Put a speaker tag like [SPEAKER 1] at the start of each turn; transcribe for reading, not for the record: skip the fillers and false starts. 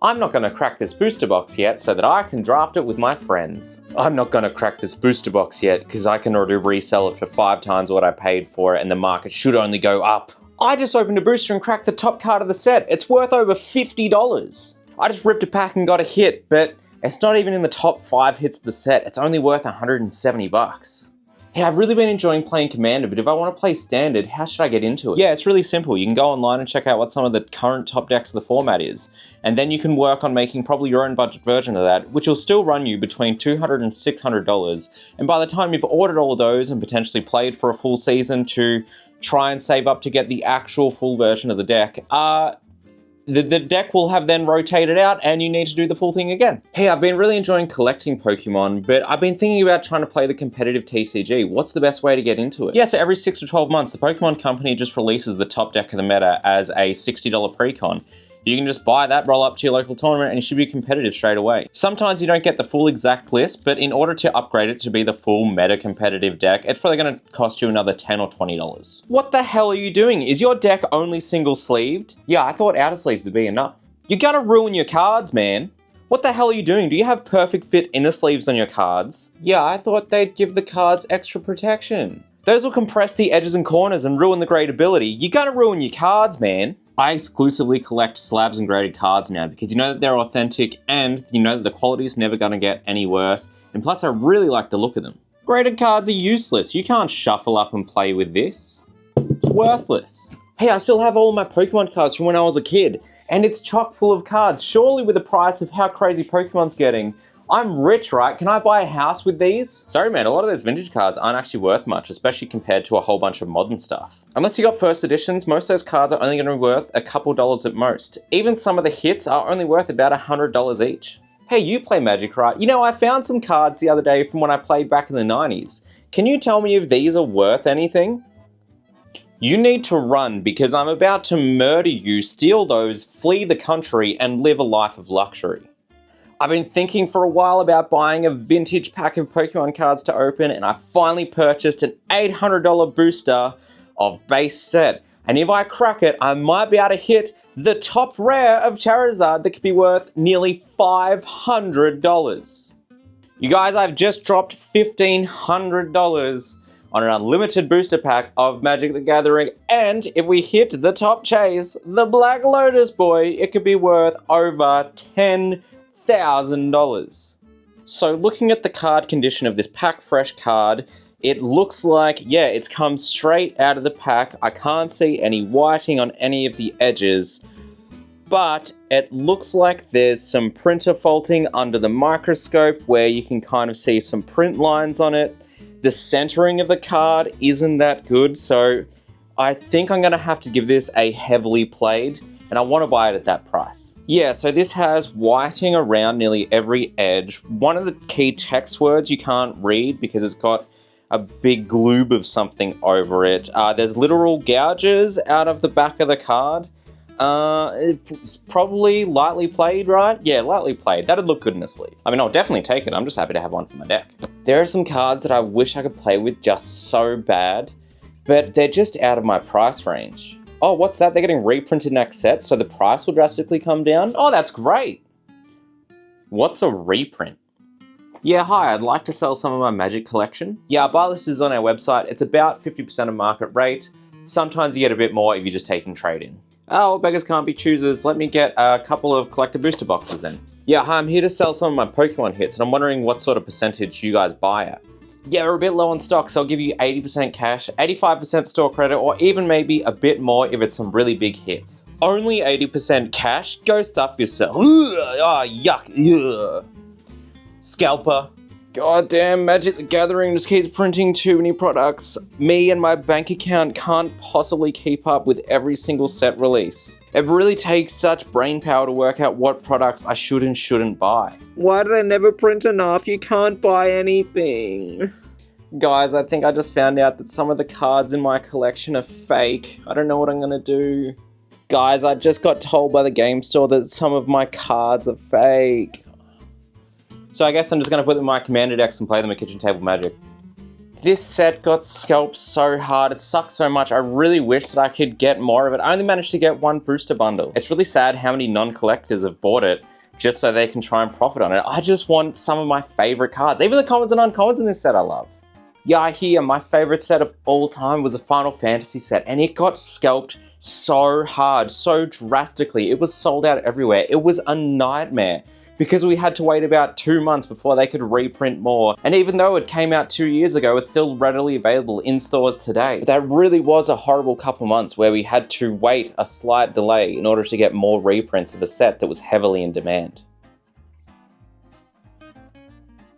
[SPEAKER 1] I'm not going to crack this booster box yet so that I can draft it with my friends. I'm not going to crack this booster box yet because I can already resell it for 5 times what I paid for it and the market should only go up. I just opened a booster and cracked the top card of the set. It's worth over $50. I just ripped a pack and got a hit, but it's not even in the top 5 hits of the set. It's only worth 170 bucks. Hey, I've really been enjoying playing Commander, but if I want to play Standard, how should I get into it? Yeah, it's really simple. You can go online and check out what some of the current top decks of the format is, and then you can work on making probably your own budget version of that, which will still run you between $200 and $600, and by the time you've ordered all of those and potentially played for a full season to try and save up to get the actual full version of the deck, the deck will have then rotated out and you need to do the full thing again. Hey, I've been really enjoying collecting Pokemon, but I've been thinking about trying to play the competitive TCG. What's the best way to get into it? Yeah, so every 6 to 12 months, the Pokemon Company just releases the top deck of the meta as a $60 pre-con. You can just buy that, roll up to your local tournament, and you should be competitive straight away. Sometimes you don't get the full exact list, but in order to upgrade it to be the full meta competitive deck, it's probably going to cost you another $10 or $20. What the hell are you doing? Is your deck only single sleeved? Yeah, I thought outer sleeves would be enough. You're gonna ruin your cards, man. What the hell are you doing? Do you have perfect fit inner sleeves on your cards? Yeah, I thought they'd give the cards extra protection. Those will compress the edges and corners and ruin the gradability. You're gonna ruin your cards, man. I exclusively collect slabs and graded cards now because you know that they're authentic and you know that the quality is never going to get any worse, and plus I really like the look of them. Graded cards are useless. You can't shuffle up and play with this. It's worthless. Hey, I still have all my Pokemon cards from when I was a kid, and it's chock full of cards. Surely with the price of how crazy Pokemon's getting, I'm rich, right? Can I buy a house with these? Sorry man, a lot of those vintage cards aren't actually worth much, especially compared to a whole bunch of modern stuff. Unless you got first editions, most of those cards are only going to be worth a couple dollars at most. Even some of the hits are only worth about $100 each. Hey, you play Magic, right? You know, I found some cards the other day from when I played back in the 90s. Can you tell me if these are worth anything? You need to run because I'm about to murder you, steal those, flee the country, and live a life of luxury. I've been thinking for a while about buying a vintage pack of Pokemon cards to open, and I finally purchased an $800 booster of base set. And if I crack it, I might be able to hit the top rare of Charizard that could be worth nearly $500. You guys, I've just dropped $1,500 on an unlimited booster pack of Magic the Gathering, and if we hit the top chase, the Black Lotus boy, it could be worth over $10,000. So looking at the card condition of this pack fresh card, it looks like, yeah, it's come straight out of the pack. I can't see any whiting on any of the edges, but it looks like there's some printer faulting under the microscope where you can kind of see some print lines on it. The centering of the card isn't that good, so I think I'm gonna have to give this a heavily played, and I want to buy it at that price. Yeah, so this has whiting around nearly every edge. One of the key text words you can't read because it's got a big globe of something over it. There's literal gouges out of the back of the card. It's probably lightly played, right? Yeah, lightly played. That'd look good in a sleeve. I mean, I'll definitely take it. I'm just happy to have one for my deck. There are some cards that I wish I could play with just so bad, but they're just out of my price range. Oh, what's that? They're getting reprinted next set, so the price will drastically come down? Oh, that's great! What's a reprint? Yeah, hi, I'd like to sell some of my Magic collection. Yeah, our buy list is on our website. It's about 50% of market rate. Sometimes you get a bit more if you're just taking trade-in. Oh, beggars can't be choosers. Let me get a couple of collector booster boxes then. Yeah, hi, I'm here to sell some of my Pokemon hits, and I'm wondering what sort of percentage you guys buy at. Yeah, we're a bit low on stock, so I'll give you 80% cash, 85% store credit, or even maybe a bit more if it's some really big hits. Only 80% cash? Go stuff yourself. Oh, yuck. Ugh. Scalper. Goddamn, Magic the Gathering just keeps printing too many products. Me and my bank account can't possibly keep up with every single set release. It really takes such brain power to work out what products I should and shouldn't buy. Why do they never print enough? You can't buy anything. Guys, I think I just found out that some of the cards in my collection are fake. I don't know what I'm gonna do. Guys, I just got told by the game store that some of my cards are fake. So I guess I'm just going to put them in my Commander decks and play them at Kitchen Table Magic. This set got scalped so hard, it sucks so much. I really wish that I could get more of it. I only managed to get one booster bundle. It's really sad how many non-collectors have bought it just so they can try and profit on it. I just want some of my favorite cards. Even the commons and uncommons in this set I love. Yeah, I hear my favorite set of all time was a Final Fantasy set, and it got scalped so hard, so drastically. It was sold out everywhere. It was a nightmare because we had to wait about 2 months before they could reprint more. And even though it came out 2 years ago, it's still readily available in stores today. But that really was a horrible couple months where we had to wait a slight delay in order to get more reprints of a set that was heavily in demand.